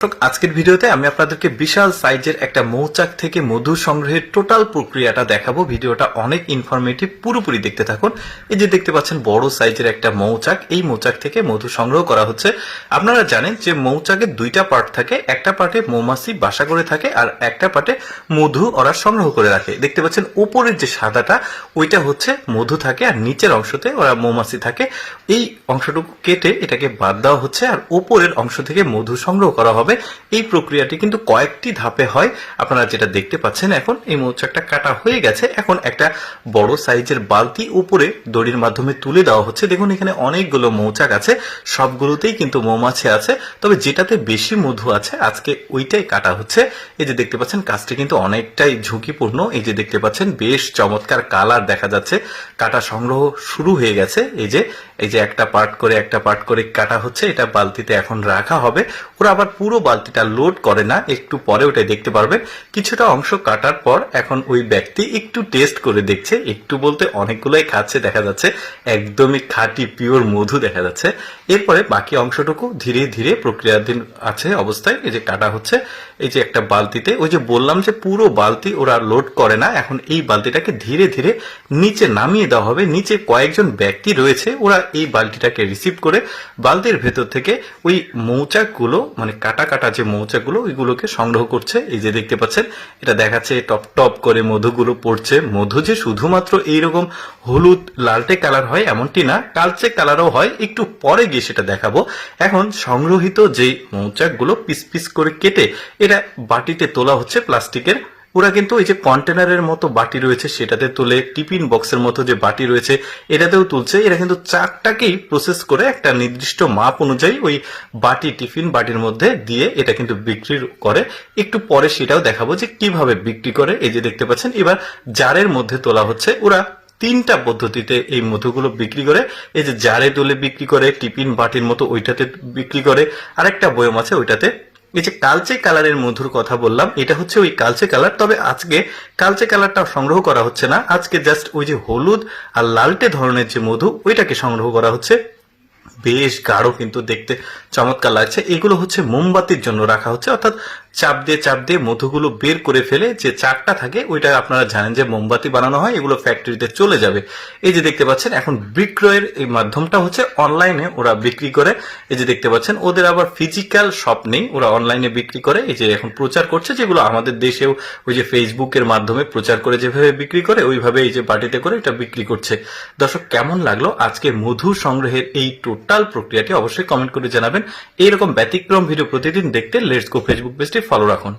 আজকের ভিডিওতে আমি আপনাদেরকে বিশাল সাইজের একটা মৌচাক থেকে মধু সংগ্রহের টোটাল প্রক্রিয়াটা দেখাবো। ভিডিওটা অনেক ইনফরমেটিভ, পুরোপুরি দেখতে থাকুন। এই যে দেখতে পাচ্ছেন বড় সাইজের একটা মৌচাক, এই মৌচাক থেকে মধু সংগ্রহ করা হচ্ছে। আপনারা জানেন যে মৌচাকের দুইটা পার্ট থাকে, একটা পার্টে মৌমাছি বাসা করে থাকে আর একটা পার্টে মধু ওরা সংগ্রহ করে রাখে। দেখতে পাচ্ছেন উপরের যে সাদাটা ওইটা হচ্ছে মধু থাকে আর নিচের অংশতে ওরা মৌমাছি থাকে। এই অংশটুকু কেটে এটাকে বাদ দেওয়া হচ্ছে আর উপরের অংশ থেকে মধু সংগ্রহ করা হবে। এই প্রক্রিয়াটি কিন্তু কয়েকটি ধাপে হয়। আপনারা যেটা দেখতে পাচ্ছেন, এখন এই মৌচাকটা কাটা হয়ে গেছে। এখন একটা বড় সাইজের বালতি উপরে দড়ির মাধ্যমে তুলে দেওয়া হচ্ছে। দেখুন এখানে অনেকগুলো মৌচাক আছে, সবগুলোতেই কিন্তু মৌমাছি আছে, তবে যেটাতে বেশি মধু আছে আজকে ওইটাই কাটা হচ্ছে। এই যে দেখতে পাচ্ছেন কাজটি কিন্তু অনেকটাই ঝুঁকিপূর্ণ। এই যে দেখতে পাচ্ছেন বেশ চমৎকার কালার দেখা যাচ্ছে। কাটা সংগ্রহ শুরু হয়ে গেছে। এই যে একটা পার্ট করে কাটা হচ্ছে। এটা বালতিতে এখন রাখা হবে। ওরা আবার পুরো বালতিটা লোড করে না, একটু পরে ওটাই দেখতে পারবেন। কিছুটা অংশ কাটার পর এখন ওই ব্যক্তি একটু টেস্ট করে দেখছে। একটু বলতে অনেকগুলোই খাচ্ছে দেখা যাচ্ছে, একদমই খাঁটি পিওর মধু দেখা যাচ্ছে। এরপরে বাকি অংশটুকু ধীরে ধীরে প্রক্রিয়াধীন আছে অবস্থায় এই যে কাটা হচ্ছে। এই যে একটা বালতিতে, ওই যে বললাম যে পুরো বালতি ওরা লোড করে না, এখন এই বালতিটাকে ধীরে ধীরে নিচে নামিয়ে দেওয়া হবে। নিচে কয়েকজন ব্যক্তি রয়েছে, ওরা এই বালতিটাকে রিসিভ করে বালতির ভেতর থেকে ওই মৌচাকগুলো, মানে কাটা কাটা যে মৌচাকগুলো ওইগুলোকে সংগ্রহ করছে। এই যে দেখতে পাচ্ছেন এটা দেখাচ্ছে টপ টপ করে মধুগুলো পড়ছে। মধু যে শুধুমাত্র এইরকম হলুদ লালটে কালার হয় এমনটি না, কালচে কালারও হয়, একটু পরে গিয়ে সেটা দেখাবো। এখন সংগ্রহিত যে মৌচাকগুলো পিস পিস করে কেটে এটা বাটিতে তোলা হচ্ছে প্লাস্টিকের। ওরা কিন্তু এই যে কন্টেনারের মতো বাটি রয়েছে সেটাতে তুলে, টিফিন বক্সের মতো যে বাটি রয়েছে এটাতেও তুলছে। এরা কিন্তু চাকটাকেই প্রসেস করে একটা নির্দিষ্ট মাপ অনুযায়ী ওই বাটি, টিফিন বাটির মধ্যে দিয়ে এটা কিন্তু বিক্রি করে। একটু পরে সেটাও দেখাবো যে কিভাবে বিক্রি করে। এই যে দেখতে পাচ্ছেন এবার জারের মধ্যে তোলা হচ্ছে। ওরা তিনটা পদ্ধতিতে এই মধুগুলো বিক্রি করে। এই যে জারে তুলে বিক্রি করে, টিফিন বাটির মতো ওইটাতে বিক্রি করে, আরেকটা বয়ম আছে ওইটাতে। এই যে কালচে কালারের মধুর কথা বললাম, এটা হচ্ছে ওই কালচে কালার। তবে আজকে কালচে কালারটা সংগ্রহ করা হচ্ছে না, আজকে জাস্ট ওই যে হলুদ আর লালটে ধরনের যে মধু ওইটাকে সংগ্রহ করা হচ্ছে। বেশ গাঢ়, কিন্তু দেখতে চমৎকার লাগছে। এগুলো হচ্ছে মোমবাতির জন্য রাখা হচ্ছে, অর্থাৎ চাপ দিয়ে মধুগুলো বের করে ফেলে যে চাকটা থাকে ওইটা আপনারা জানেন যে মোমবাতি বানানো হয়, এগুলো ফ্যাক্টরিতে চলে যাবে। এই যে দেখতে পাচ্ছেন এখন বিক্রয়ের এই মাধ্যমটা হচ্ছে অনলাইনে ওরা বিক্রি করে। এই যে দেখতে পাচ্ছেন ওদের আবার ফিজিক্যাল শপ নেই, ওরা অনলাইনে বিক্রি করে। এই যে এখন প্রচার করছে, যেগুলো আমাদের দেশেও ওই যে ফেসবুকের মাধ্যমে প্রচার করে যেভাবে বিক্রি করে ওইভাবে এই যে বাটিতে করে এটা বিক্রি করছে। দর্শক কেমন লাগলো আজকে মধু সংগ্রহের এই টোটাল প্রক্রিয়াটি অবশ্যই কমেন্ট করে জানাবেন। এইরকম ব্যতিক্রম ভিডিও প্রতিদিন দেখতে লেটস গো ফেসবুক পেজটি ফলো রাখুন।